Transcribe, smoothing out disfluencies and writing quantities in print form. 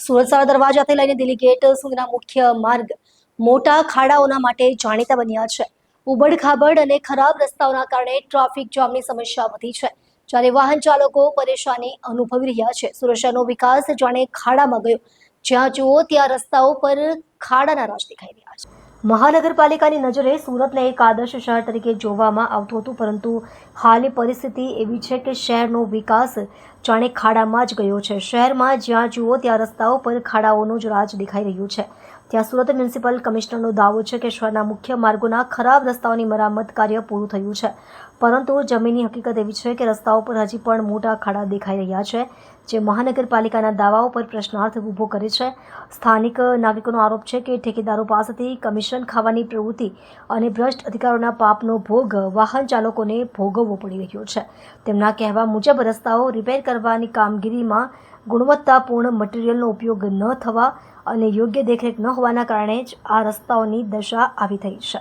સુરત દરવાજાથી લઈને દિલ્હી ગેટ સુધીના મુખ્ય માર્ગ મોટા ખાડાઓના માટે જાણીતા બન્યા છે. ઉબડ-ખાબડ અને ખરાબ રસ્તાઓના કારણે ટ્રાફિક જામની સમસ્યા વધી છે, જ્યારે વાહન ચાલકો પરેશાની અનુભવી રહ્યા છે. સુરત શહેરનો વિકાસ જાણે ખાડામાં ગયો. જ્યાં જુઓ ત્યાં રસ્તાઓ પર ખાડાના રાજ દેખાઈ રહ્યા છે. મહાનગરપાલિકાની નજરે સુરતને એક આદર્શ શહેર તરીકે જોવામાં આવતું હતું, પરંતુ હાલની પરિસ્થિતિ એવી છે કે શહેરનો વિકાસ જાણે ખાડામાં જ ગયો છે. શહેરમાં જ્યાં જુઓ ત્યાં રસ્તાઓ પર ખાડાઓનો જ રાજ દેખાઈ રહ્યું છે. ત્યાં સુરત મ્યુનિસિપલ કમિશનરનો દાવો છે કે શહેરના મુખ્ય માર્ગોના ખરાબ રસ્તાઓની મરામત કાર્ય પૂરું થયું છે, પરંતુ જમીનની હકીકત એવી છે કે રસ્તાઓ પર હજી પણ મોટા ખાડા દેખાઈ રહ્યા છે, જે મહાનગરપાલિકાના દાવાઓ પર પ્રશ્નાર્થ ઊભો કરે છે. સ્થાનિક નાગરિકોનો આરોપ છે કે ઠેકેદારો પાસેથી કમિશન ખાવાની પ્રવૃત્તિ અને ભ્રષ્ટ અધિકારીઓના પાપનો ભોગ વાહન ચાલકોને ભોગવવો પડી રહ્યો છે. તેમના કહેવા મુજબ રસ્તાઓ રિપેર કરવાની કામગીરીમાં ગુણવત્તાપૂર્ણ મટીરીયલનો ઉપયોગ ન થવા અને યોગ્ય દેખરેખ ન હોવાના કારણે જ આ રસ્તાઓની દશા આવી થઈ છે.